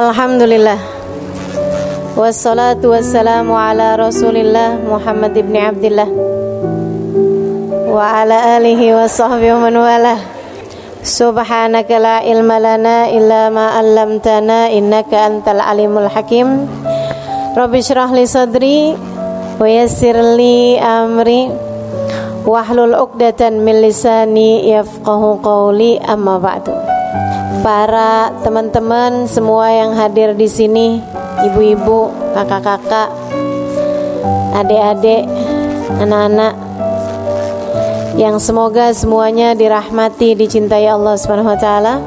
Alhamdulillah. Wassalatu wassalamu ala Rasulillah Muhammad ibn Abdillah wa ala alihi wa sahbihi wa man walah. Subhanaka la ilma lana illa ma 'allamtana innaka antal alimul hakim. Rabbi shrah li sadri wa yassir li amri wahlul 'uqdatan min lisani yafqahu qawli, amma ba'du. Para teman-teman semua yang hadir di sini, ibu-ibu, kakak-kakak, adik-adik, anak-anak, yang semoga semuanya dirahmati, dicintai Allah Subhanahu wa taala,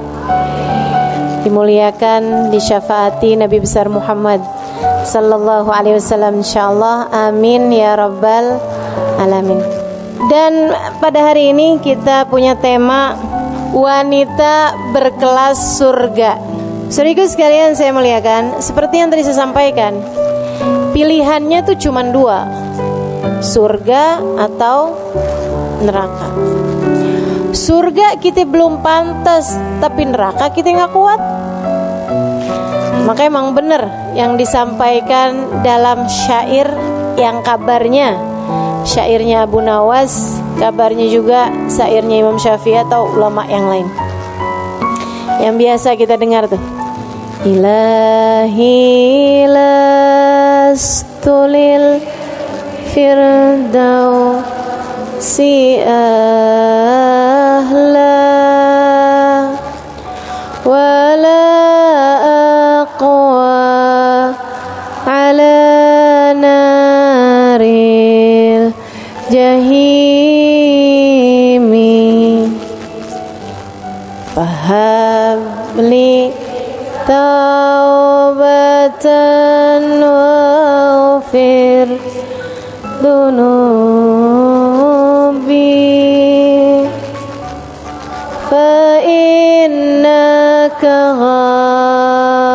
dimuliakan, disyafaati Nabi besar Muhammad sallallahu alaihi wasallam insyaallah. Amin ya rabbal alamin. Dan pada hari ini kita punya tema wanita berkelas surga. Saudaraku sekalian saya muliakan, seperti yang tadi saya sampaikan, pilihannya tuh cuma dua, surga atau neraka. Surga kita belum pantas, tapi neraka kita nggak kuat. Maka emang benar yang disampaikan dalam syair yang kabarnya syairnya Abu Nawas, kabarnya juga syairnya Imam Syafi'i atau ulama yang lain yang biasa kita dengar tuh. Ilahi lastulil firdausi ahla wala aqwa ala naril jahimi fahabli taubatan waghfir dunubi fa innaka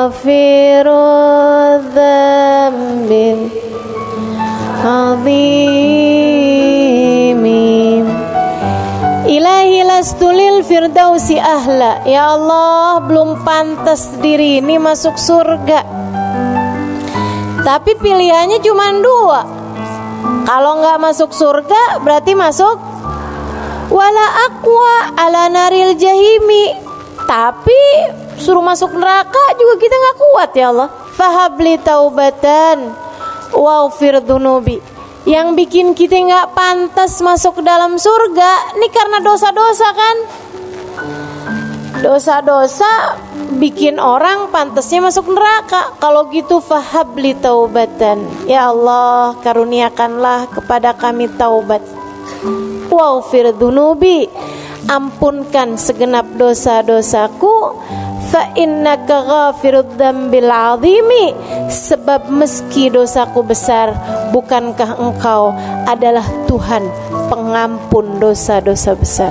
ghafirudz dzambil azim. Ilahi lastulil firdausi ahla. Ya Allah, belum pantas diri ini masuk surga, tapi pilihannya cuma dua. Kalau nggak masuk surga berarti masuk wala aqwa ala naril jahimi, tapi suruh masuk neraka juga kita nggak kuat. Ya Allah, fahabli taubatan waghfir dunubi. Yang bikin kita nggak pantas masuk ke dalam surga ini karena dosa-dosa kan. Dosa-dosa bikin orang pantasnya masuk neraka. Kalau gitu fahabli taubatan, ya Allah karuniakanlah kepada kami taubat. Waghfir dunubi, ampunkan segenap dosa-dosaku. Fa innaka ghafirudz dzambil azimi, sebab meski dosaku besar, bukankah engkau adalah Tuhan pengampun dosa-dosa besar.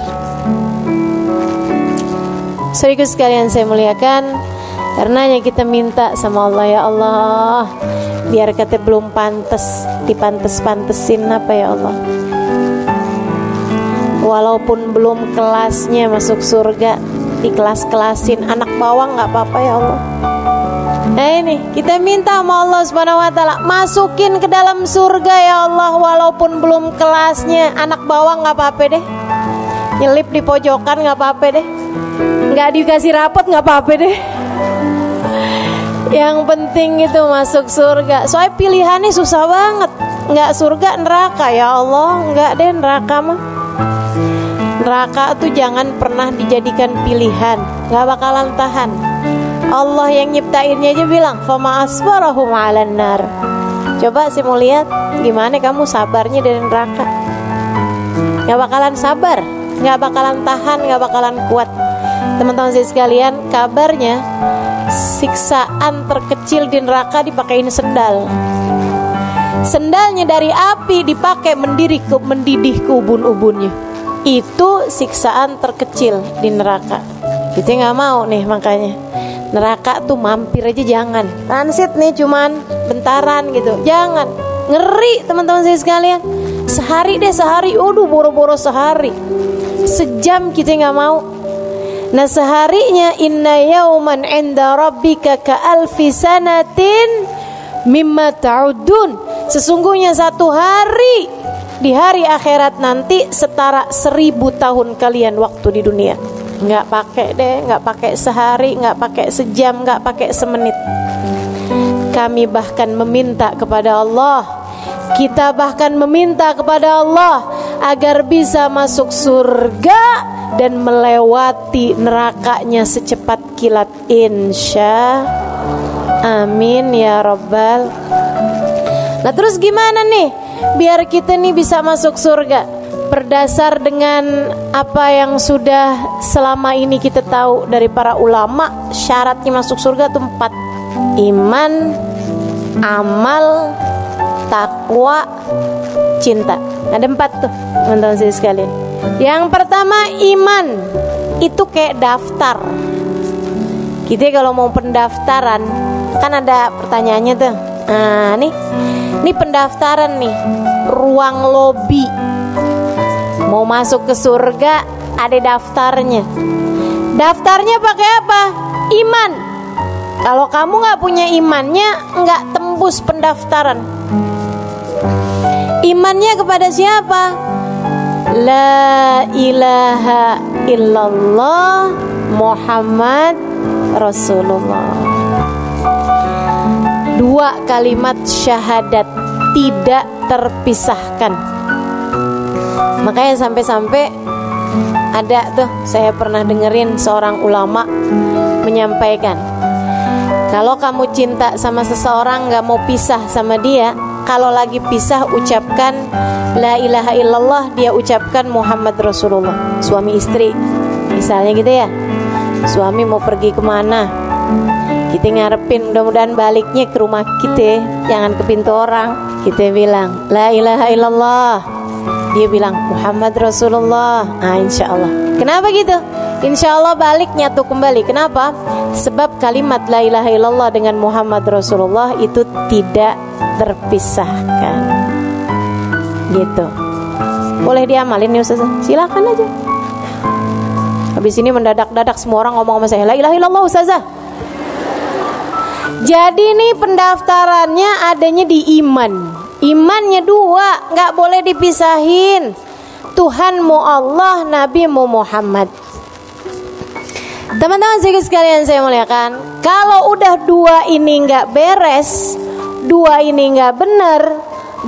Saudaraku sekalian saya muliakan, karenanya kita minta sama Allah, ya Allah, biar kata belum pantas, dipantes-pantesin apa ya Allah. Walaupun belum kelasnya masuk surga, di kelas-kelasin anak bawang nggak apa-apa ya Allah. Nah ini kita minta sama Allah Subhanahu wa taala, masukin ke dalam surga ya Allah, walaupun belum kelasnya anak bawang nggak apa-apa deh, nyelip di pojokan nggak apa-apa deh, nggak dikasih rapot nggak apa-apa deh. Yang penting itu masuk surga. Soalnya pilihannya susah banget, nggak surga neraka ya Allah, nggak deh neraka mah. Neraka tuh jangan pernah dijadikan pilihan, gak bakalan tahan. Allah yang nyiptainnya aja bilang fama asbarahum 'alan nar. Coba sih mau lihat gimana kamu sabarnya dari neraka. Gak bakalan sabar, gak bakalan tahan, gak bakalan kuat. Teman-teman sekalian, kabarnya siksaan terkecil di neraka dipakein sendal. Sendalnya dari api dipakai mendidih ke ubun-ubunnya. Itu siksaan terkecil di neraka. Kita nggak mau nih, makanya neraka tuh mampir aja jangan. Transit nih cuman bentaran gitu, jangan. Ngeri teman-teman saya sekalian. Sehari deh, sehari, boro-boro sehari. Sejam kita nggak mau. Nah seharinya inna yauman inda rabbika ka alfi sanatin mimma ta'udun. Sesungguhnya satu hari di hari akhirat nanti setara 1000 tahun kalian waktu di dunia. Nggak pakai deh, nggak pakai sehari, nggak pakai sejam, nggak pakai semenit. Kami bahkan meminta kepada Allah, kita bahkan meminta kepada Allah agar bisa masuk surga dan melewati nerakanya secepat kilat, insya amin ya rabbal. Nah terus gimana nih biar kita nih bisa masuk surga? Berdasar dengan apa yang sudah selama ini kita tahu dari para ulama, syaratnya masuk surga itu 4: iman, amal, takwa, cinta. Ada 4 tuh teman-teman saya sekalian. Yang pertama iman, itu kayak daftar. Kita kalau mau pendaftaran kan ada pertanyaannya tuh. Nah nih pendaftaran nih, ruang lobi. Mau masuk ke surga ada daftarnya. Daftarnya pakai apa? Iman. Kalau kamu nggak punya imannya, nggak tembus pendaftaran. Imannya kepada siapa? La ilaha illallah Muhammad Rasulullah. 2 kalimat syahadat tidak terpisahkan. Makanya sampai-sampai ada tuh, saya pernah dengerin seorang ulama menyampaikan, kalau kamu cinta sama seseorang, gak mau pisah sama dia, kalau lagi pisah ucapkan la ilaha illallah, dia ucapkan Muhammad Rasulullah. Suami istri misalnya gitu ya, suami mau pergi kemana, kita ngarepin mudah-mudahan baliknya ke rumah kita, jangan ke pintu orang. Kita bilang la ilaha illallah, dia bilang Muhammad Rasulullah. Insya Allah. Kenapa gitu? Insya Allah balik nyatu kembali. Kenapa? Sebab kalimat la ilaha illallah dengan Muhammad Rasulullah itu tidak terpisahkan. Gitu. Boleh diamalin nih Ustazah? Silakan aja. Habis ini mendadak-dadak semua orang ngomong sama saya la ilaha illallah Ustazah. Jadi nih pendaftarannya adanya di iman. Imannya 2, gak boleh dipisahin. Tuhanmu Allah, Nabimu Muhammad. Teman-teman sekalian saya muliakan, kalau udah 2 ini gak beres, 2 ini gak bener,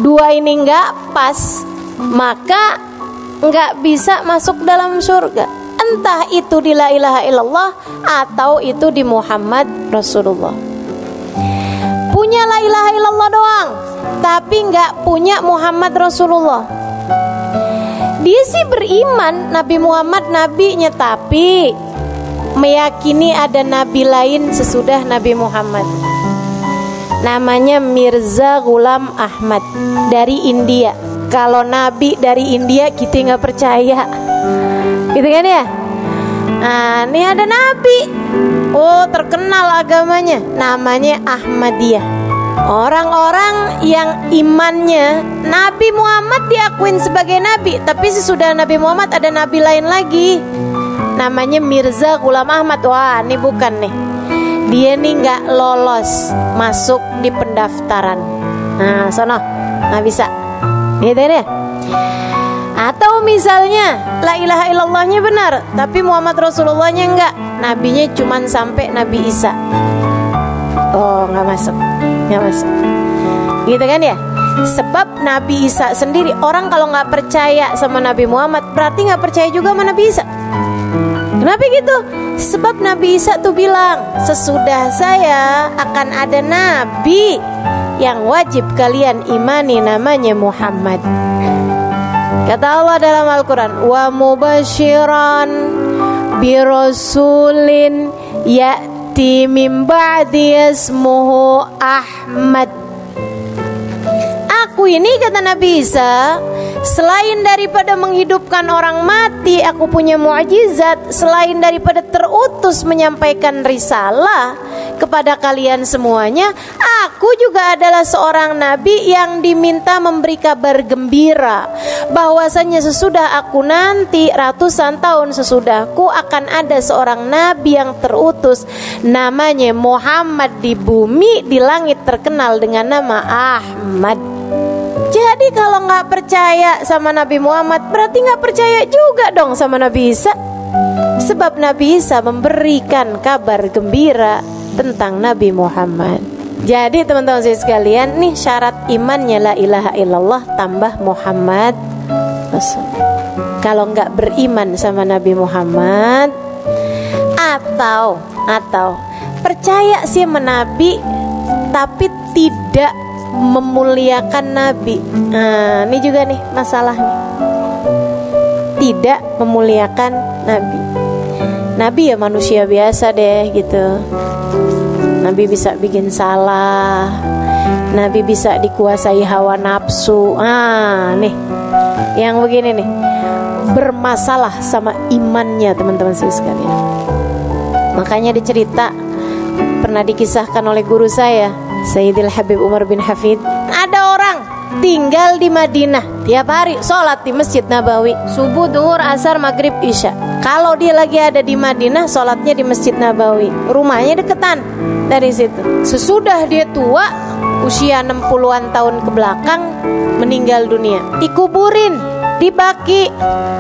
2 ini gak pas, maka gak bisa masuk dalam surga. Entah itu di la ilaha illallah atau itu di Muhammad Rasulullah. Punya la ilaha illallah doang, tapi nggak punya Muhammad Rasulullah. Dia sih beriman Nabi Muhammad nabinya, tapi meyakini ada nabi lain sesudah Nabi Muhammad. Namanya Mirza Ghulam Ahmad dari India. Kalau nabi dari India kita nggak percaya, gitu kan ya? Nah, ini ada nabi, terkenal agamanya, namanya Ahmadiyah. Orang-orang yang imannya Nabi Muhammad diakuin sebagai nabi, tapi sesudah Nabi Muhammad ada nabi lain lagi, namanya Mirza Ghulam Ahmad. Wah, ini bukan nih, dia nih nggak lolos masuk di pendaftaran. Nah, sono nggak bisa, gitu deh. Atau misalnya la ilaha illallahnya benar, tapi Muhammad Rasulullahnya enggak, nabinya cuman sampai Nabi Isa. Nggak masuk. Gitu kan ya? Sebab Nabi Isa sendiri, orang kalau nggak percaya sama Nabi Muhammad berarti nggak percaya juga sama Nabi Isa. Kenapa gitu? Sebab Nabi Isa tuh bilang, sesudah saya akan ada nabi yang wajib kalian imani, namanya Muhammad. Kata Allah dalam Al-Quran, wa mubashiran birasulin ya'ti min ba'di ismuhu Ahmad. Aku ini, kata Nabi Isa, selain daripada menghidupkan orang mati, aku punya mukjizat. Selain daripada terutus menyampaikan risalah, kepada kalian semuanya, aku juga adalah seorang nabi yang diminta memberi kabar gembira bahwasanya sesudah aku nanti, ratusan tahun sesudahku, akan ada seorang nabi yang terutus namanya Muhammad di bumi, di langit terkenal dengan nama Ahmad. Jadi kalau nggak percaya sama Nabi Muhammad, berarti nggak percaya juga dong sama Nabi Isa. Sebab Nabi Isa memberikan kabar gembira tentang Nabi Muhammad. Jadi teman-teman sekalian, nih syarat imannya la ilaha illallah tambah Muhammad Rasul. Kalau nggak beriman sama Nabi Muhammad, atau percaya sih sama Nabi tapi tidak memuliakan Nabi. Nah, ini juga nih masalahnya. Tidak memuliakan Nabi. Nabi ya manusia biasa deh gitu. Nabi bisa bikin salah. Nabi bisa dikuasai hawa nafsu. Nih yang begini nih, bermasalah sama imannya teman-teman sekalian. Makanya dicerita, pernah dikisahkan oleh guru saya, Sayyidil Habib Umar bin Hafid. Ada orang tinggal di Madinah, tiap hari sholat di Masjid Nabawi, subuh, duhur, asar, maghrib, isya. Kalau dia lagi ada di Madinah, sholatnya di Masjid Nabawi. Rumahnya deketan dari situ. Sesudah dia tua, usia 60-an tahun ke belakang, meninggal dunia, dikuburin di Baqi,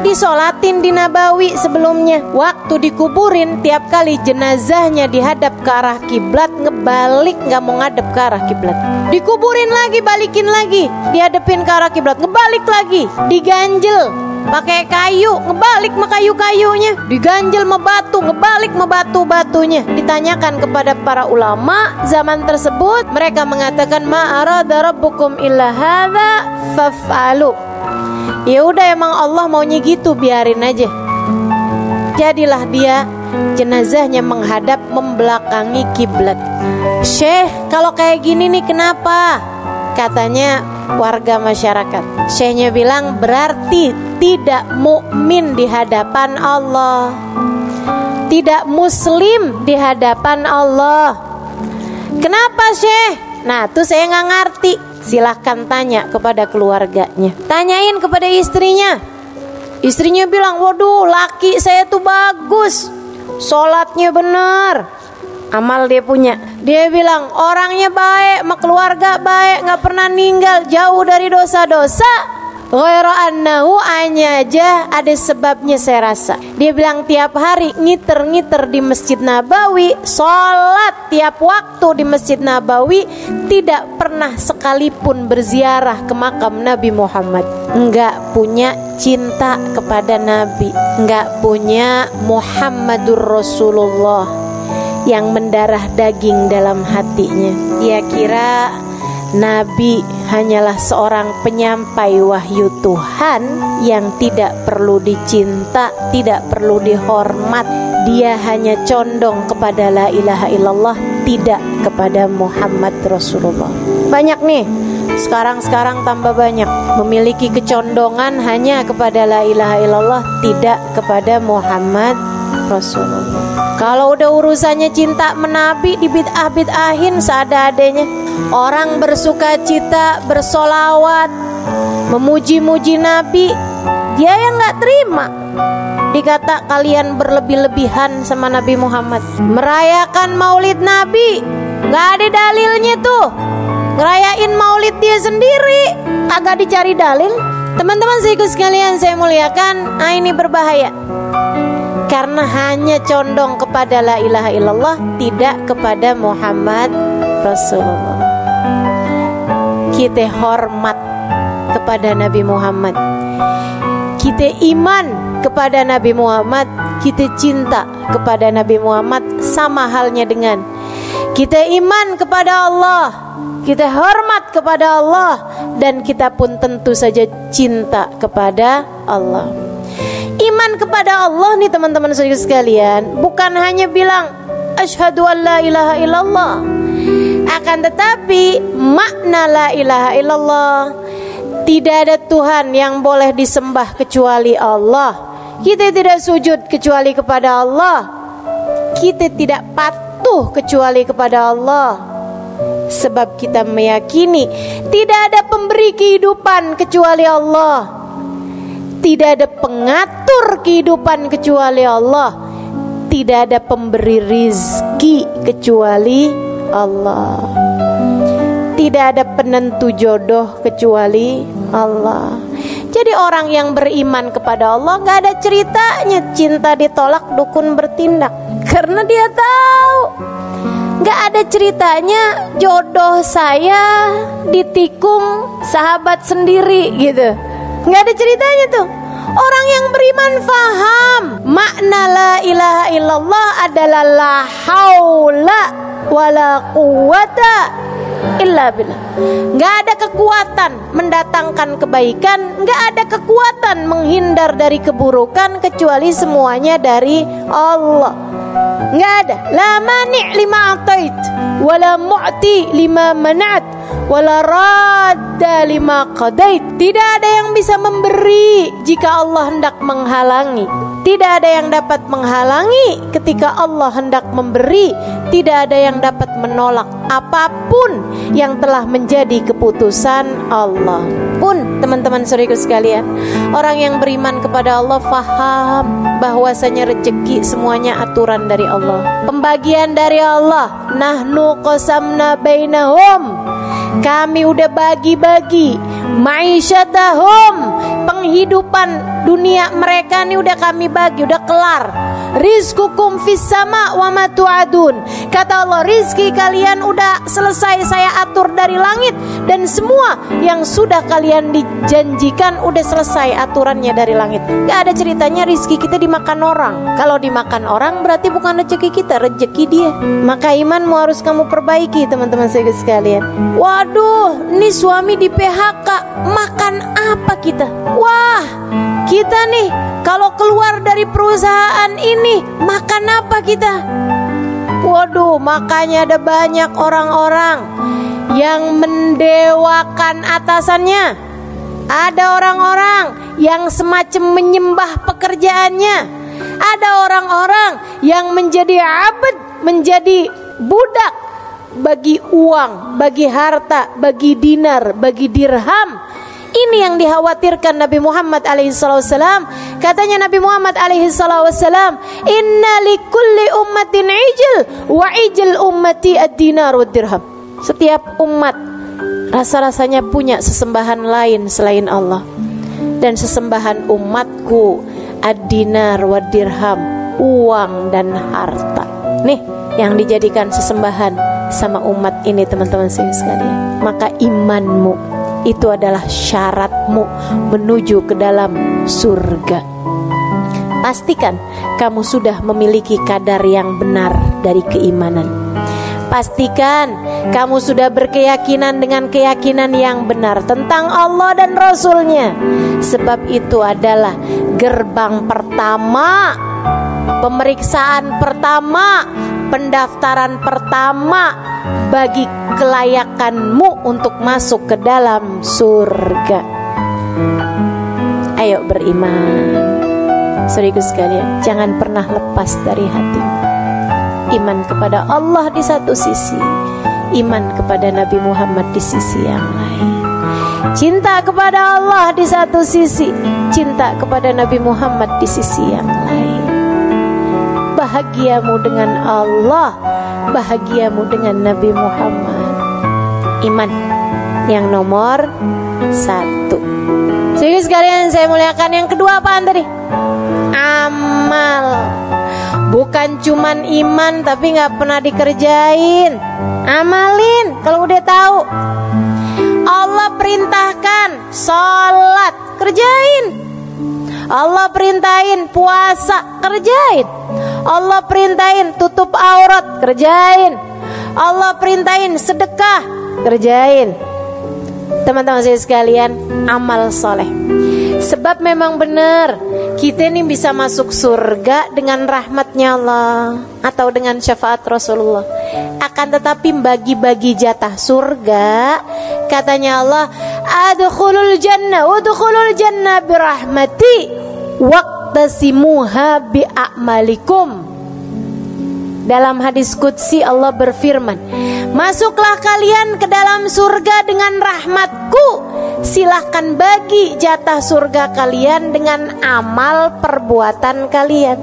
disolatin di Nabawi sebelumnya. Waktu dikuburin, tiap kali jenazahnya dihadap ke arah kiblat, ngebalik, nggak mau ngadep ke arah kiblat. Dikuburin lagi, balikin lagi, dihadapin ke arah kiblat, ngebalik lagi, diganjel pakai kayu, ngebalik sama kayu-kayunya, diganjel sama batu, ngebalik sama batu-batunya. Ditanyakan kepada para ulama zaman tersebut, mereka mengatakan ma arada rabbukum illa hadza faf'alu. Ya udah, emang Allah maunya gitu, biarin aja. Jadilah dia jenazahnya menghadap membelakangi kiblat. Syekh, kalau kayak gini nih kenapa? Katanya warga masyarakat. Syekhnya bilang berarti tidak mukmin di hadapan Allah, tidak muslim di hadapan Allah. Kenapa Syekh? Nah tuh saya nggak ngerti. Silahkan tanya kepada keluarganya, tanyain kepada istrinya. Istrinya bilang, waduh laki saya tuh bagus, sholatnya bener, amal dia punya. Dia bilang orangnya baik, sama keluarga baik, gak pernah ninggal, jauh dari dosa-dosa. Ghaira annahu, hanya aja ada sebabnya saya rasa. Dia bilang tiap hari ngiter-ngiter di Masjid Nabawi, sholat tiap waktu di Masjid Nabawi, tidak pernah sekalipun berziarah ke makam Nabi Muhammad. Enggak punya cinta kepada Nabi, enggak punya Muhammadur Rasulullah yang mendarah daging dalam hatinya. Dia kira Nabi hanyalah seorang penyampai wahyu Tuhan yang tidak perlu dicinta, tidak perlu dihormat. Dia hanya condong kepada la ilaha illallah, tidak kepada Muhammad Rasulullah. Banyak nih, sekarang tambah banyak, memiliki kecondongan hanya kepada la ilaha illallah, tidak kepada Muhammad Rasulullah. Kalau udah urusannya cinta menabi, dibid'ah-bid'ahin seada-adanya. Orang bersuka cita, bersolawat, memuji-muji Nabi, dia yang gak terima. Dikata kalian berlebih-lebihan sama Nabi Muhammad. Merayakan maulid Nabi, gak ada dalilnya tuh. Ngerayain maulid dia sendiri, agak dicari dalil. Teman-teman sekalian saya muliakan, ini berbahaya. Karena hanya condong kepada la ilaha illallah, tidak kepada Muhammad Rasulullah. Kita hormat kepada Nabi Muhammad, kita iman kepada Nabi Muhammad, kita cinta kepada Nabi Muhammad, sama halnya dengan kita iman kepada Allah, kita hormat kepada Allah, dan kita pun tentu saja cinta kepada Allah. Iman kepada Allah nih teman-teman sekalian, bukan hanya bilang asyhadu an la ilaha illallah, akan tetapi makna la ilaha illallah, tidak ada Tuhan yang boleh disembah kecuali Allah. Kita tidak sujud kecuali kepada Allah. Kita tidak patuh butuh kecuali kepada Allah. Sebab kita meyakini tidak ada pemberi kehidupan kecuali Allah, tidak ada pengatur kehidupan kecuali Allah, tidak ada pemberi rizki kecuali Allah, tidak ada penentu jodoh kecuali Allah. Jadi orang yang beriman kepada Allah gak ada ceritanya cinta ditolak dukun bertindak, karena dia tahu gak ada ceritanya jodoh saya ditikung sahabat sendiri gitu. Gak ada ceritanya tuh. Orang yang beriman faham makna la ilaha illallah adalah la haula wala quwata illa billah. Gak ada kekuatan mendatangkan kebaikan, gak ada kekuatan menghindar dari keburukan, kecuali semuanya dari Allah. Gak ada. La mani' lima atait wala mu'ti lima manat wala radda lima qadait. Tidak ada yang bisa memberi jika Allah hendak menghalangi. Tidak ada yang dapat menghalangi ketika Allah hendak memberi. Tidak ada yang dapat menolak apapun yang telah menjadi keputusan Allah. Pun teman-teman saudaraku sekalian, orang yang beriman kepada Allah faham bahwasanya rezeki semuanya aturan dari Allah, pembagian dari Allah. Nahnu qasamna bainahum, kami udah bagi-bagi ma'isyatahum, penghidupan dunia mereka nih udah kami bagi, udah kelar. Rizqukum fis sama wa ma tu'adun. Kata Allah, rizki kalian udah selesai saya atur dari langit, dan semua yang sudah kalian dijanjikan udah selesai aturannya dari langit. Gak ada ceritanya rizki kita dimakan orang. Kalau dimakan orang berarti bukan rezeki kita, rezeki dia. Maka imanmu harus kamu perbaiki teman-teman saya sekalian. Waduh, ini suami di PHK, makan apa kita? Wah, kita nih kalau keluar dari perusahaan ini makan apa kita? Waduh, makanya ada banyak orang-orang yang mendewakan atasannya. Ada orang-orang yang semacam menyembah pekerjaannya. Ada orang-orang yang menjadi abd, menjadi budak bagi uang, bagi harta, bagi dinar, bagi dirham. Ini yang dikhawatirkan Nabi Muhammad alaihissalam. Katanya Nabi Muhammad alaihissalam, inna likulli ummatin ijil, wa ijil ummati ad-dinar wa dirham. Setiap umat rasa-rasanya punya sesembahan lain selain Allah, dan sesembahan umatku ad-dinar wa dirham, uang dan harta. Nih yang dijadikan sesembahan sama umat ini teman-teman sekalian. Maka imanmu itu adalah syaratmu menuju ke dalam surga. Pastikan kamu sudah memiliki kadar yang benar dari keimanan. Pastikan kamu sudah berkeyakinan dengan keyakinan yang benar tentang Allah dan Rasul-Nya. Sebab itu adalah gerbang pertama, pemeriksaan pertama, pendaftaran pertama bagi kelayakanmu untuk masuk ke dalam surga. Ayo beriman, saudaraku sekalian, jangan pernah lepas dari hati. Iman kepada Allah di satu sisi, iman kepada Nabi Muhammad di sisi yang lain. Cinta kepada Allah di satu sisi, cinta kepada Nabi Muhammad di sisi yang lain. Bahagiamu dengan Allah, bahagiamu dengan Nabi Muhammad. Iman yang nomor 1. Jadi sekalian saya muliakan, yang kedua apaan tadi? Amal. Bukan cuman iman tapi gak pernah dikerjain. Amalin kalau udah tahu. Allah perintahkan sholat, kerjain. Allah perintahin puasa, kerjain. Allah perintahin tutup aurat, kerjain. Allah perintahin sedekah, kerjain. Teman-teman saya sekalian, amal soleh. Sebab memang benar, kita ini bisa masuk surga dengan rahmatnya Allah atau dengan syafaat Rasulullah. Akan tetapi bagi-bagi jatah surga, katanya Allah, adkhulul jannah, udkhulul jannah birahmati waqtasimuha bi'amalikum. Dalam hadis qudsi Allah berfirman, masuklah kalian ke dalam surga dengan rahmatku. Silahkan bagi jatah surga kalian dengan amal perbuatan kalian.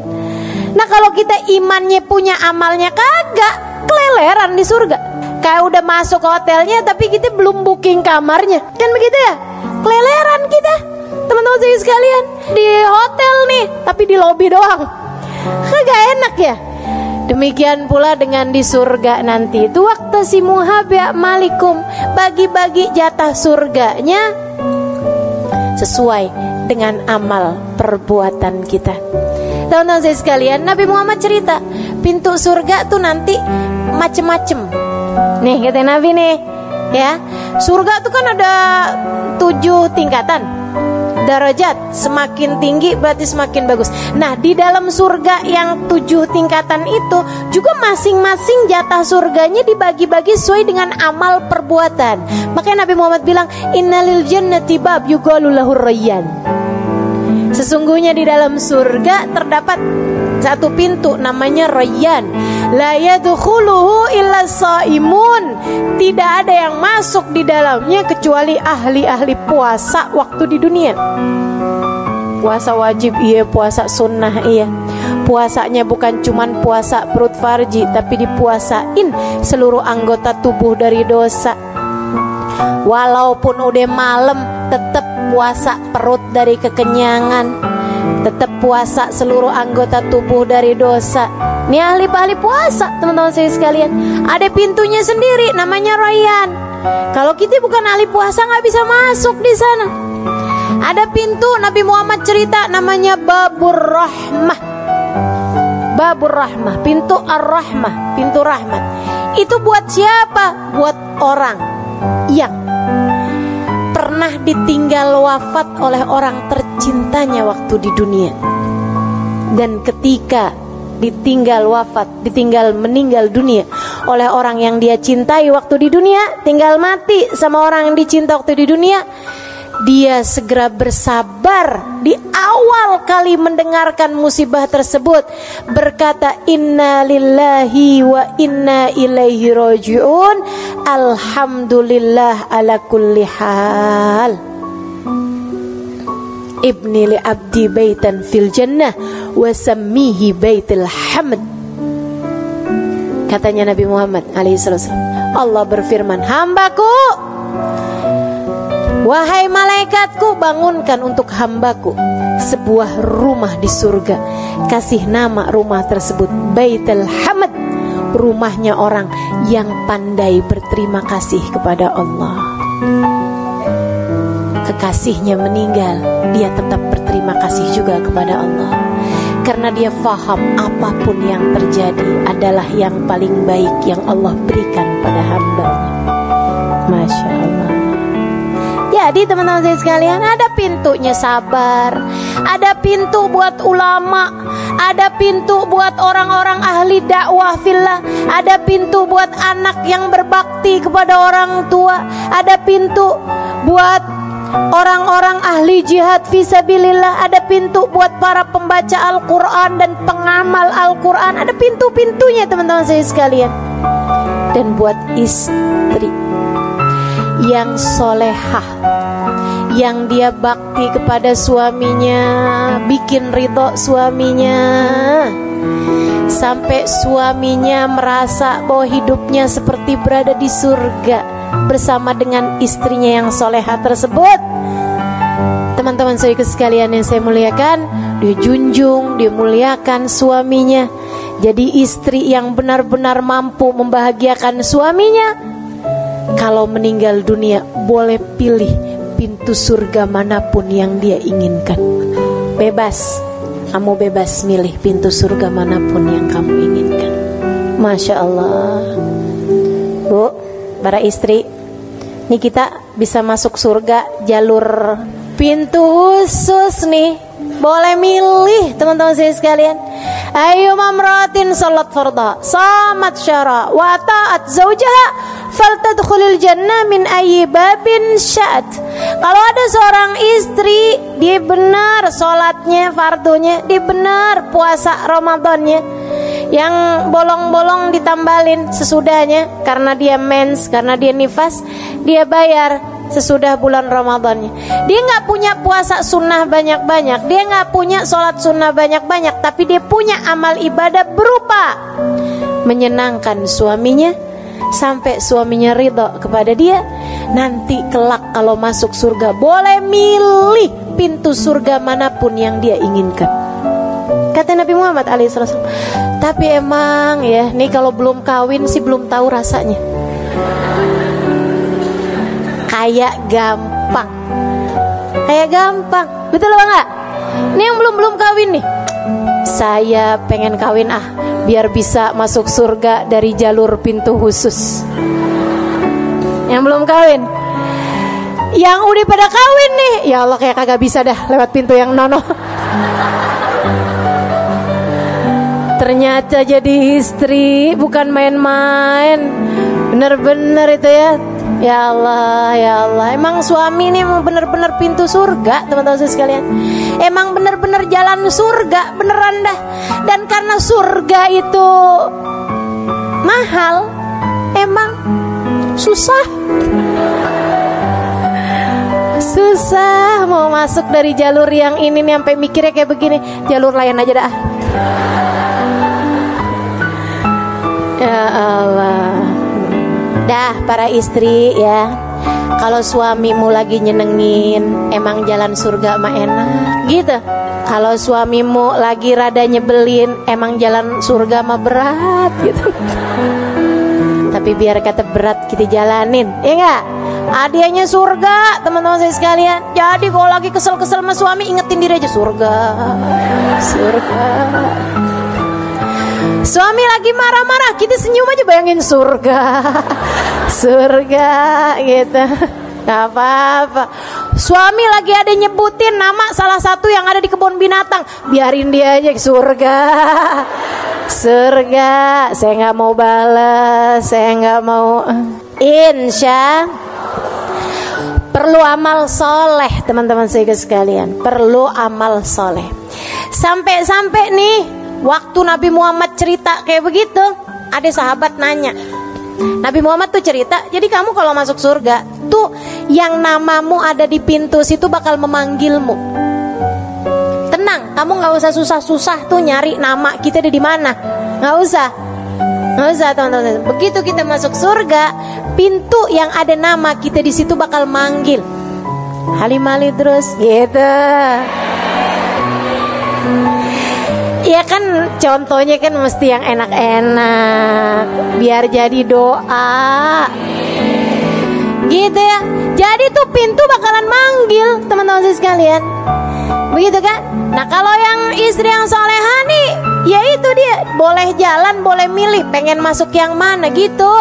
Nah kalau kita imannya punya amalnya kagak, keleleran di surga. Kayak udah masuk hotelnya tapi kita belum booking kamarnya, kan begitu ya? Keleleran kita, teman-teman saya sekalian. Di hotel nih tapi di lobi doang, kagak enak ya. Demikian pula dengan di surga nanti itu waqtasimuha bi'amalikum, bagi-bagi jatah surganya sesuai dengan amal perbuatan kita. Teman-teman saya sekalian, Nabi Muhammad cerita pintu surga tuh nanti macem-macem. Nih kata Nabi nih ya, surga tuh kan ada 7 tingkatan derajat, semakin tinggi berarti semakin bagus. Nah di dalam surga yang 7 tingkatan itu juga masing-masing jatah surganya dibagi-bagi sesuai dengan amal perbuatan. Makanya Nabi Muhammad bilang innalil jannati bab yuqalu lahur rayyan. Sesungguhnya di dalam surga terdapat satu pintu namanya Rayyan. La yadkhuluhu illa shaimun. Tidak ada yang masuk di dalamnya kecuali ahli-ahli puasa waktu di dunia. Puasa wajib iya, puasa sunnah iya. Puasanya bukan cuman puasa perut farji, tapi dipuasain seluruh anggota tubuh dari dosa. Walaupun udah malam tetap puasa perut dari kekenyangan, tetap puasa seluruh anggota tubuh dari dosa. Ini ahli puasa teman-teman saya sekalian. Ada pintunya sendiri namanya Rayyan. Kalau kita bukan ahli puasa nggak bisa masuk di sana. Ada pintu Nabi Muhammad cerita namanya Babur Rahmah. Babur Rahmah, pintu Ar-Rahmah, pintu rahmat. Itu buat siapa? Buat orang yang pernah ditinggal wafat oleh orang tercintanya waktu di dunia. Dan ketika ditinggal wafat, meninggal dunia oleh orang yang dia cintai waktu di dunia, tinggal mati sama orang yang dicinta waktu di dunia, dia segera bersabar di awal kali mendengarkan musibah tersebut, berkata inna lillahi wa inna ilaihi raji'un, alhamdulillah ala kulli hal, ibni li abdi baitan fil jannah wa sammihi baitul hamd. Katanya Nabi Muhammad alaihissalam, Allah berfirman, hambaku, wahai malaikatku, bangunkan untuk hambaku sebuah rumah di surga. Kasih nama rumah tersebut Baitul Hamd, rumahnya orang yang pandai berterima kasih kepada Allah. Kekasihnya meninggal, dia tetap berterima kasih juga kepada Allah, karena dia faham apapun yang terjadi adalah yang paling baik yang Allah berikan pada hambanya. Masya Allah. Jadi teman-teman saya sekalian, ada pintunya sabar, ada pintu buat ulama, ada pintu buat orang-orang ahli dakwah fillah, ada pintu buat anak yang berbakti kepada orang tua, ada pintu buat orang-orang ahli jihad fisabilillah, ada pintu buat para pembaca Al-Quran dan pengamal Al-Quran, ada pintu-pintunya teman-teman saya sekalian. Dan buat istri yang solehah, yang dia bakti kepada suaminya, bikin ridho suaminya, sampai suaminya merasa bahwa hidupnya seperti berada di surga bersama dengan istrinya yang solehah tersebut. Teman-teman saya sekalian yang saya muliakan, dia junjung, dia muliakan suaminya. Jadi istri yang benar-benar mampu membahagiakan suaminya, kalau meninggal dunia boleh pilih pintu surga manapun yang dia inginkan. Bebas, kamu bebas milih pintu surga manapun yang kamu inginkan. Masya Allah. Bu, para istri, ini kita bisa masuk surga jalur pintu khusus nih. Boleh milih teman-teman saya sekalian. Ayu mamratin salat farda, samat syara, wa ta'at zawjaha, faltadkhulil jannah min ayyi babin sya'at. Kalau ada seorang istri, dia benar salatnya fardunya, dia benar puasa Ramadannya, Yang bolong-bolong ditambalin sesudahnya, karena dia mens, karena dia nifas, dia bayar sesudah bulan Ramadannya. Dia nggak punya puasa sunnah banyak-banyak, dia nggak punya sholat sunnah banyak-banyak, tapi dia punya amal ibadah berupa menyenangkan suaminya sampai suaminya ridho kepada dia. Nanti kelak kalau masuk surga boleh milih pintu surga manapun yang dia inginkan, kata Nabi Muhammad alaihissalam. Tapi emang ya, nih kalau belum kawin sih belum tahu rasanya. Kayak gampang, betul apa enggak? Ini yang belum kawin nih, saya pengen kawin biar bisa masuk surga dari jalur pintu khusus. Yang belum kawin, yang udah pada kawin nih, ya Allah kayak kagak bisa dah lewat pintu yang nono. Ternyata jadi istri bukan main-main, bener-bener itu ya. Ya Allah, emang suami ini emang bener-bener pintu surga, teman-teman sekalian. Emang bener-bener jalan surga, beneran dah. Dan karena surga itu mahal, emang susah mau masuk dari jalur yang ini nih, sampai mikirnya kayak begini, jalur lain aja dah. Ya Allah. Dah para istri ya, kalau suamimu lagi nyenengin, emang jalan surga mah enak gitu. Kalau suamimu lagi rada nyebelin, emang jalan surga mah berat gitu. Tapi biar kata berat kita jalanin, ya enggak? Hadiahnya surga, teman-teman saya sekalian. Jadi kalau lagi kesel-kesel sama suami, ingetin diri aja surga. Suami lagi marah-marah, kita senyum aja, bayangin surga gitu. Gak apa-apa. Suami lagi ada nyebutin nama salah satu yang ada di kebun binatang, biarin dia aja, surga. Saya gak mau balas, saya gak mau. Insya perlu amal soleh, teman-teman saya sekalian. Perlu amal soleh. Sampai-sampai nih, waktu Nabi Muhammad cerita kayak begitu, ada sahabat nanya. Nabi Muhammad tuh cerita, jadi kamu kalau masuk surga tuh yang namamu ada di pintu situ bakal memanggilmu. Tenang, kamu nggak usah susah-susah tuh nyari nama kita ada di mana. Nggak usah teman-teman. Begitu kita masuk surga, pintu yang ada nama kita di situ bakal manggil. Halimali terus gitu. Ya kan contohnya kan mesti yang enak-enak, biar jadi doa gitu ya. Jadi tuh pintu bakalan manggil, teman-teman sekalian. Begitu kan? Nah kalau yang istri yang solehah nih, ya itu dia, boleh jalan, boleh milih pengen masuk yang mana gitu.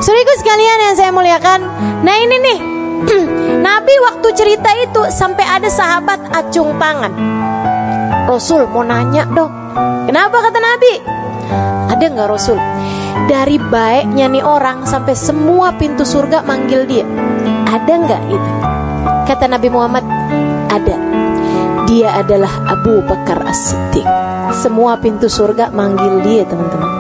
Saudaraku sekalian yang saya muliakan. Nah ini nih Nabi waktu cerita itu sampai ada sahabat acung tangan. Rasul mau nanya dong, kenapa, kata Nabi? Ada nggak Rasul? Dari baiknya nih orang sampai semua pintu surga manggil dia, ada nggak itu? Kata Nabi Muhammad, ada. Dia adalah Abu Bakar As-Siddiq. Semua pintu surga manggil dia, teman-teman.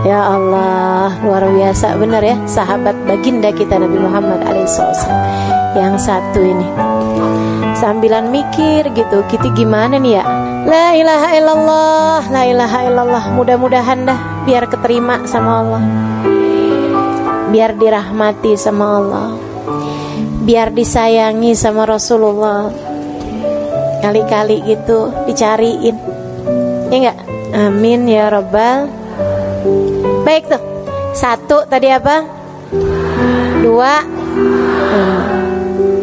Ya Allah, luar biasa benar ya, sahabat baginda kita Nabi Muhammad alaihissalam. Yang satu ini sambilan mikir gitu, kita gimana nih ya? La ilaha illallah, la ilaha illallah. Mudah-mudahan dah biar keterima sama Allah, biar dirahmati sama Allah, biar disayangi sama Rasulullah. Kali-kali gitu dicariin, ya enggak? Amin ya rabbal. Baik tuh, satu tadi apa? Dua,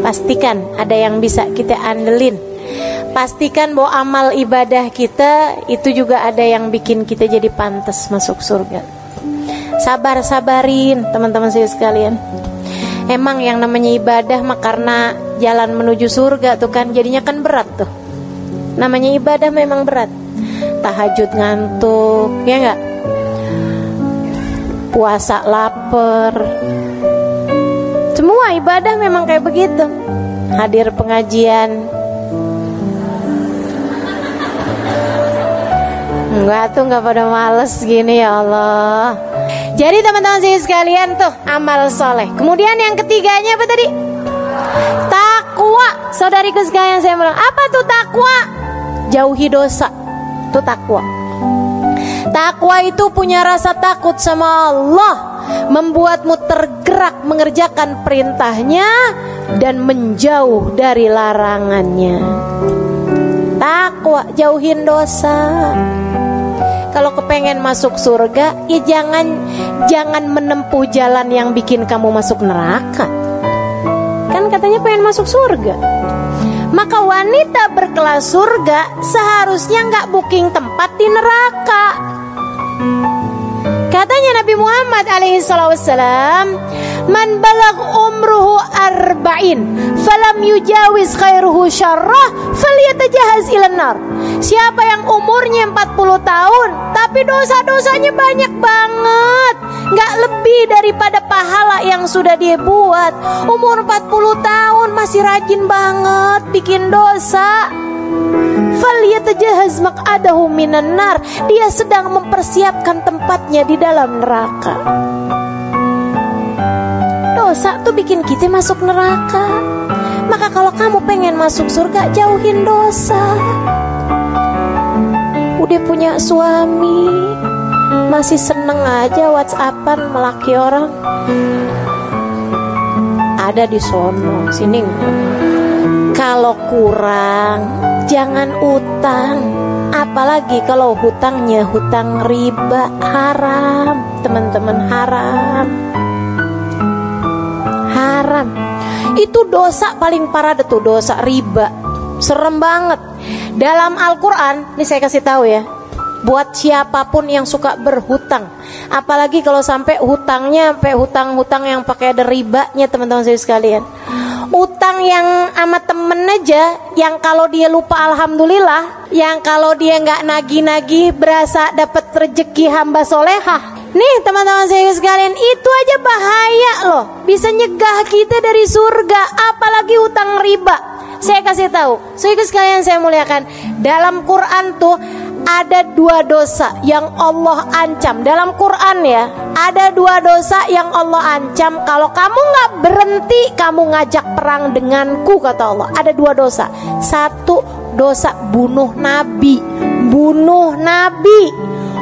pastikan ada yang bisa kita andelin. Pastikan bahwa amal ibadah kita itu juga ada yang bikin kita jadi pantas masuk surga. Sabar-sabarin teman-teman saya sekalian. Emang yang namanya ibadah mah karena jalan menuju surga tuh kan jadinya kan berat tuh. Namanya ibadah memang berat. Tahajud ngantuk, ya enggak? Puasa lapar. Semua ibadah memang kayak begitu. Hadir pengajian Enggak tuh, enggak pada males gini ya Allah. Jadi teman-teman sekalian tuh amal soleh. Kemudian yang ketiganya apa tadi? Takwa. Saudariku sekalian saya bilang, apa tuh takwa? Jauhi dosa. Itu takwa. Takwa itu punya rasa takut sama Allah, membuatmu tergerak mengerjakan perintahnya dan menjauh dari larangannya. Takwa, jauhin dosa. Kalau kepengen masuk surga, ya jangan menempuh jalan yang bikin kamu masuk neraka. Kan katanya pengen masuk surga. Maka wanita berkelas surga seharusnya nggak booking tempat di neraka. Katanya Nabi Muhammad alaihissalam, man balag umruhu arba'in falam yujawiz khairuhu syarrah falyatajahaz ilan nar. Siapa yang umurnya 40 tahun tapi dosa-dosanya banyak banget, gak lebih daripada pahala yang sudah dia buat. Umur 40 tahun masih rajin banget bikin dosa, falyatajahaz maq'adahu minan nar. Dia sedang mempersiapkan tempatnya di dalam neraka. Dosa tuh bikin kita masuk neraka. Maka kalau kamu pengen masuk surga, jauhin dosa. Udah punya suami masih seneng aja WhatsAppan melaki orang. Ada di sono sini. Kalau kurang jangan utang. Apalagi kalau hutangnya hutang riba, haram. Teman-teman, haram. Haram. Itu dosa paling parah, tuh dosa riba. Serem banget. Dalam Al-Quran, ini saya kasih tahu ya, buat siapapun yang suka berhutang, apalagi kalau sampai hutangnya sampai hutang-hutang yang pakai ada ribanya, teman-teman saya sekalian. Utang yang sama temen aja, yang kalau dia lupa alhamdulillah, yang kalau dia nggak nagih-nagih berasa dapat rezeki hamba solehah. Nih teman-teman saya sekalian, itu aja bahaya loh, bisa nyegah kita dari surga, apalagi utang riba. Saya kasih tahu, saudara sekalian saya muliakan, dalam Quran tuh ada 2 dosa yang Allah ancam. Dalam Quran ya, ada 2 dosa yang Allah ancam. Kalau kamu nggak berhenti, kamu ngajak perang denganku, kata Allah. Ada 2 dosa. 1 dosa bunuh Nabi. Bunuh Nabi.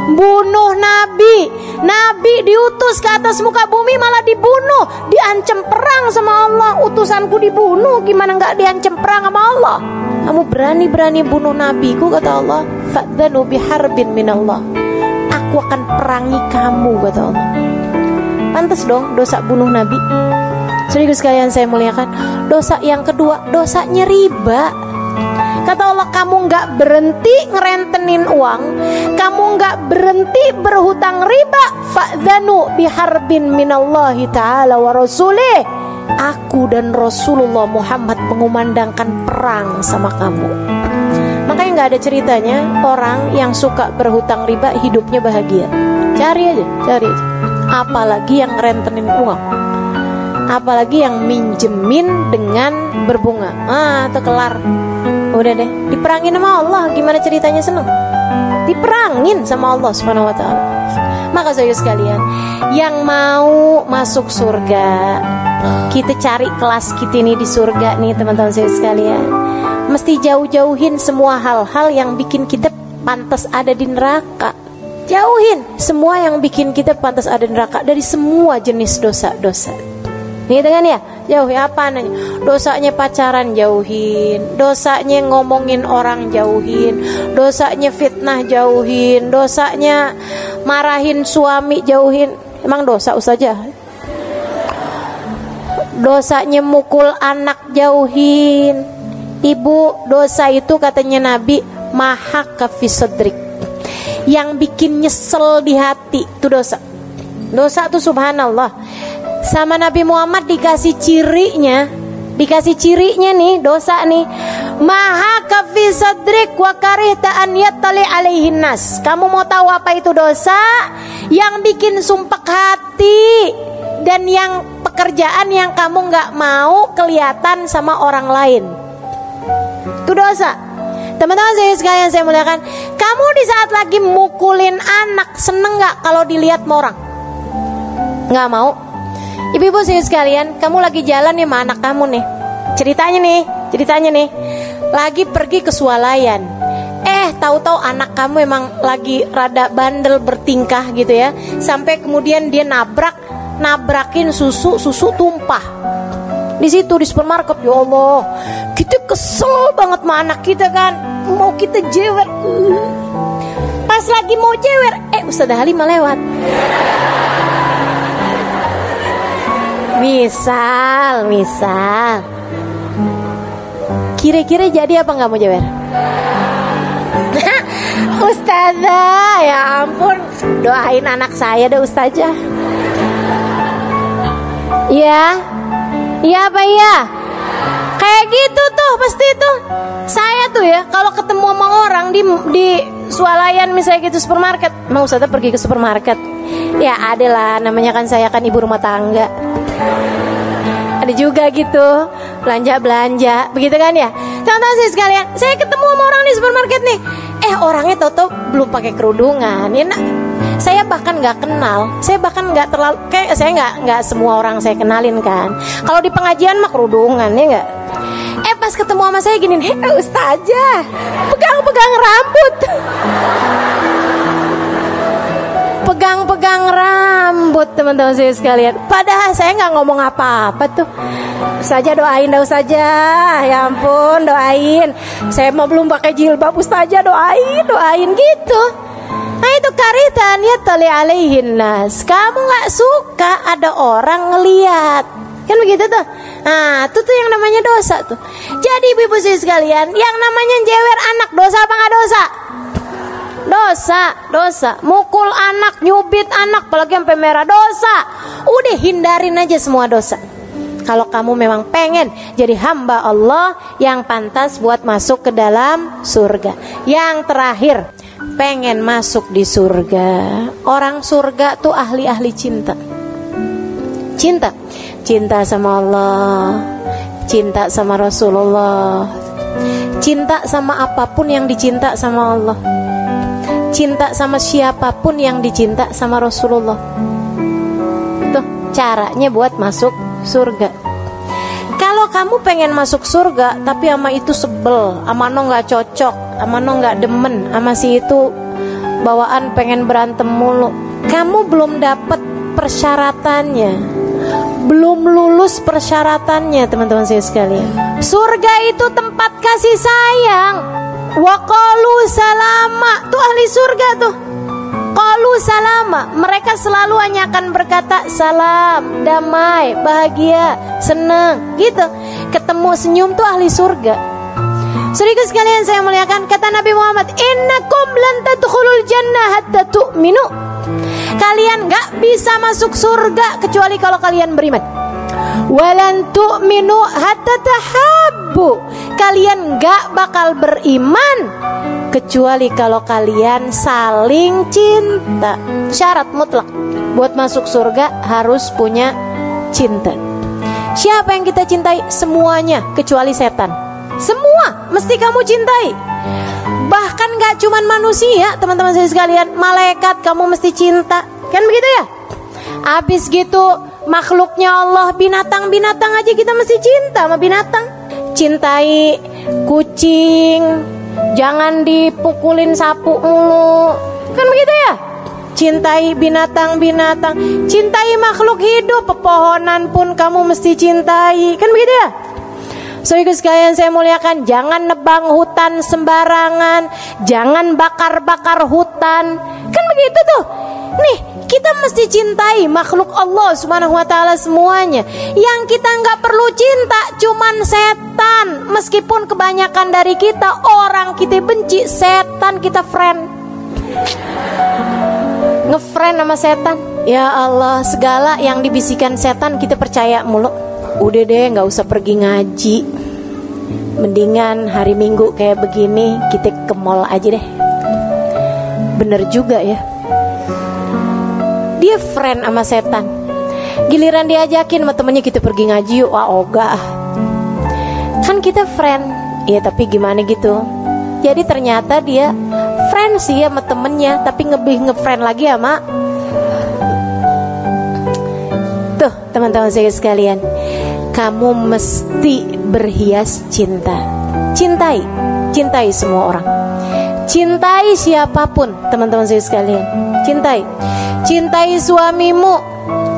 Bunuh Nabi. Nabi diutus ke atas muka bumi malah dibunuh, diancam perang sama Allah. Utusanku dibunuh, gimana nggak diancam perang sama Allah? Kamu berani-berani bunuh nabiku, kata Allah, fa'dzanu biharbin minallah. Aku akan perangi kamu, kata Allah. Pantas dong dosa bunuh nabi. Saudara sekalian saya muliakan, dosa yang kedua, dosanya riba. Kata Allah, kamu gak berhenti ngerentenin uang, kamu gak berhenti berhutang riba, fa'dzanu biharbin minallahi ta'ala wa rasulih. Aku dan Rasulullah Muhammad mengumandangkan perang sama kamu. Makanya gak ada ceritanya orang yang suka berhutang riba hidupnya bahagia. Cari aja. Apalagi yang ngerentenin uang, apalagi yang minjemin dengan berbunga. Itu kelar. Udah deh, diperangin sama Allah. Gimana ceritanya seneng? Diperangin sama Allah Subhanahu wa ta'ala. Maka saudara sekalian, yang mau masuk surga, kita cari kelas kita ini di surga nih teman-teman saudara sekalian, mesti jauh-jauhin semua hal-hal yang bikin kita pantas ada di neraka. Jauhin semua yang bikin kita pantas ada di neraka, dari semua jenis dosa-dosa. Nih dengan ya, jauhi apa nanya? Dosanya pacaran jauhin, dosanya ngomongin orang jauhin, dosanya fitnah jauhin, dosanya marahin suami jauhin. Emang dosa saja? Dosanya mukul anak jauhin. Ibu, dosa itu katanya Nabi mahaka fi sadrik, yang bikin nyesel di hati itu dosa. Dosa itu subhanallah. Sama Nabi Muhammad dikasih cirinya nih dosa nih, maha kafi sadrik wa karihta an yattali alaihin nas. Kamu mau tahu apa itu dosa? Yang bikin sumpek hati, dan yang pekerjaan yang kamu gak mau kelihatan sama orang lain, itu dosa. Teman-teman saya sekalian saya muliakan, kamu di saat lagi mukulin anak, seneng gak kalau dilihat sama orang? Gak mau. Ibu-ibu saya sekalian, kamu lagi jalan nih sama anak kamu nih. Ceritanya nih, lagi pergi ke swalayan. Tahu-tahu anak kamu emang lagi rada bandel bertingkah gitu ya. Sampai kemudian dia nabrakin susu tumpah. Di situ di supermarket, ya Allah, kita kesel banget sama anak kita kan, mau kita jewer. Pas lagi mau jewer, Ustazah Halimah lewat. Misal, kira-kira jadi apa nggak mau jewer? Ustazah, ya ampun, doain anak saya deh Ustazah. Iya apa iya? Kayak gitu tuh pasti tuh. Saya tuh ya kalau ketemu sama orang di swalayan misalnya gitu supermarket, mau Ustazah pergi ke supermarket. Ya ada lah, namanya kan saya kan ibu rumah tangga. Ada juga gitu belanja begitu kan ya. Teman-teman saya sekalian, saya ketemu sama orang di supermarket nih. Orangnya tahu-tahu belum pakai kerudungan. Ya, saya bahkan nggak kenal. Saya bahkan nggak terlalu kayak saya nggak semua orang saya kenalin kan. Kalau di pengajian mah kerudungan ya nggak. Pas ketemu sama saya gini, Ustazah, pegang rambut. Pegang rambut teman-teman saya sekalian. Padahal saya nggak ngomong apa-apa tuh. Ustazah doain dah Ustazah. Ya ampun doain. Saya mau belum pakai jilbab Ustazah doain gitu. Nah itu karitan ya tali alaihin nas. Kamu nggak suka ada orang ngeliat. Kan begitu tuh. Nah itu tuh yang namanya dosa tuh. Jadi ibu-ibu sekalian, yang namanya jewer anak dosa apa nggak dosa? Dosa. Mukul anak, nyubit anak, apalagi sampai merah, dosa. Udah hindarin aja semua dosa. Kalau kamu memang pengen jadi hamba Allah yang pantas buat masuk ke dalam surga. Yang terakhir, pengen masuk di surga. Orang surga tuh ahli-ahli cinta. Cinta sama Allah, cinta sama Rasulullah, cinta sama apapun yang dicinta sama Allah, cinta sama siapapun yang dicinta sama Rasulullah. Tuh caranya buat masuk surga. Kalau kamu pengen masuk surga tapi sama itu sebel, sama no gak cocok, sama no gak demen, sama si itu bawaan pengen berantem mulu, kamu belum dapet persyaratannya, belum lulus persyaratannya teman-teman saya sekalian. Surga itu tempat kasih sayang. Wa qalu salama, tuh ahli surga tuh. Qalu salama, mereka selalu hanya akan berkata salam, damai, bahagia, senang gitu. Ketemu senyum tuh ahli surga. Saudara sekalian saya muliakan, kata Nabi Muhammad, innakum lan tadkhulul jannah hatta tu'minu. Kalian gak bisa masuk surga kecuali kalau kalian beriman. Walan tu'minu hatta tahabbu. Kalian gak bakal beriman kecuali kalau kalian saling cinta. Syarat mutlak buat masuk surga harus punya cinta. Siapa yang kita cintai? Semuanya kecuali setan. Semua mesti kamu cintai. Bahkan gak cuman manusia teman-teman saya sekalian, malaikat kamu mesti cinta. Kan begitu ya? Abis gitu makhluknya Allah, binatang-binatang aja kita mesti cinta sama binatang. Cintai kucing, jangan dipukulin sapu mulu. Kan begitu ya? Cintai binatang-binatang, cintai makhluk hidup, pepohonan pun kamu mesti cintai. Kan begitu ya? Saudara sekalian saya muliakan, jangan nebang hutan sembarangan, jangan bakar-bakar hutan. Kan begitu tuh. Nih, kita mesti cintai makhluk Allah Subhanahu wa taala semuanya. Yang kita nggak perlu cinta cuman setan. Meskipun kebanyakan dari kita orang kita benci, setan kita friend. Ngefriend sama setan. Ya Allah, segala yang dibisikkan setan kita percaya mulu. Udah deh gak usah pergi ngaji, mendingan hari Minggu kayak begini kita ke mall aja deh. Bener juga ya, dia friend sama setan. Giliran diajakin sama temennya kita pergi ngaji yuk, wah ogah. Kan kita friend, ya tapi gimana gitu, Jadi ternyata dia friend sih sama temennya, tapi lebih nge-friend lagi sama tuh teman-teman saya sekalian. Kamu mesti berhias cinta. Cintai semua orang. Cintai siapapun, teman-teman saya sekalian. Cintai suamimu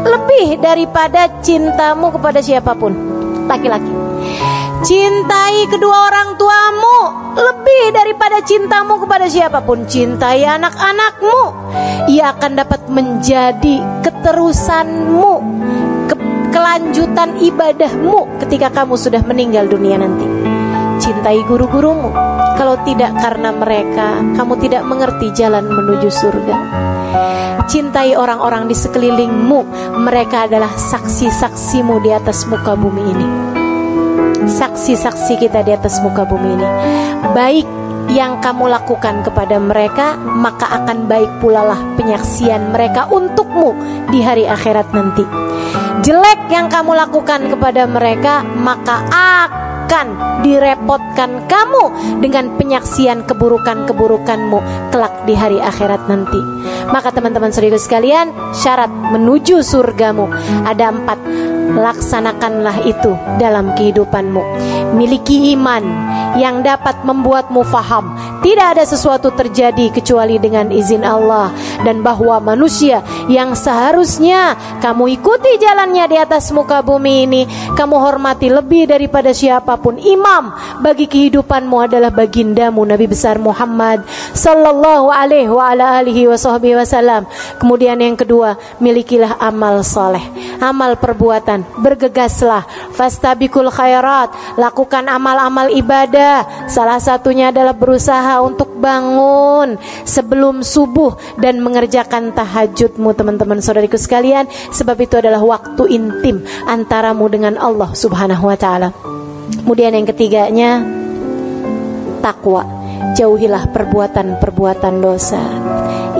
lebih daripada cintamu kepada siapapun, laki-laki. Cintai kedua orang tuamu lebih daripada cintamu kepada siapapun. Cintai anak-anakmu. Ia akan dapat menjadi keterusanmu, kelanjutan ibadahmu ketika kamu sudah meninggal dunia nanti. Cintai guru-gurumu. Kalau tidak karena mereka, kamu tidak mengerti jalan menuju surga. Cintai orang-orang di sekelilingmu. Mereka adalah saksi-saksimu di atas muka bumi ini. Saksi-saksi kita di atas muka bumi ini. Baik yang kamu lakukan kepada mereka, maka akan baik pula lah penyaksian mereka untukmu di hari akhirat nanti. Jelek yang kamu lakukan kepada mereka, maka akan direpotkan kamu dengan penyaksian keburukan-keburukanmu kelak di hari akhirat nanti. Maka teman-teman saudara sekalian, syarat menuju surgamu ada 4. Laksanakanlah itu dalam kehidupanmu. Miliki iman yang dapat membuatmu faham tidak ada sesuatu terjadi kecuali dengan izin Allah, dan bahwa manusia yang seharusnya kamu ikuti jalannya di atas muka bumi ini, kamu hormati lebih daripada siapapun. Imam bagi kehidupanmu adalah bagindamu Nabi besar Muhammad sallallahu alaihi wa ala alihi wasallam. Kemudian yang kedua, milikilah amal soleh, amal perbuatan. Bergegaslah, fastabiqul khairat, lakukan amal-amal ibadah. Salah satunya adalah berusaha untuk bangun sebelum subuh dan mengerjakan tahajudmu, teman-teman saudariku sekalian, sebab itu adalah waktu intim antaramu dengan Allah subhanahu wa ta'ala. Kemudian yang ketiganya, takwa. Jauhilah perbuatan-perbuatan dosa,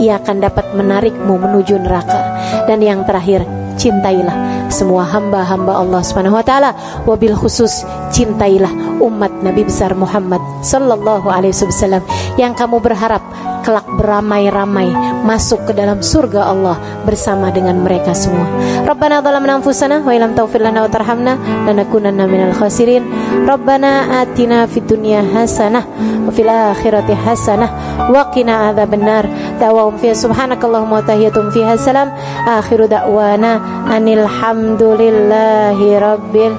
ia akan dapat menarikmu menuju neraka. Dan yang terakhir, cintailah semua hamba-hamba Allah Subhanahu wa taala, wabil khusus cintailah umat Nabi besar Muhammad sallallahu alaihi wasallam yang kamu berharap kelak beramai-ramai masuk ke dalam surga Allah bersama dengan mereka semua. Rabbana zalamna anfusana wa illam taghfir lana wa tarhamna lanakunanna minal khasirin. Rabbana atina fid dunya hasanah wa fil akhirati hasanah wa qina adzabannar. Da'wahum fiha subhanakallahumma wa tahiyatum fiha salam. Akhiru da'wana anil hamdulillahi rabbil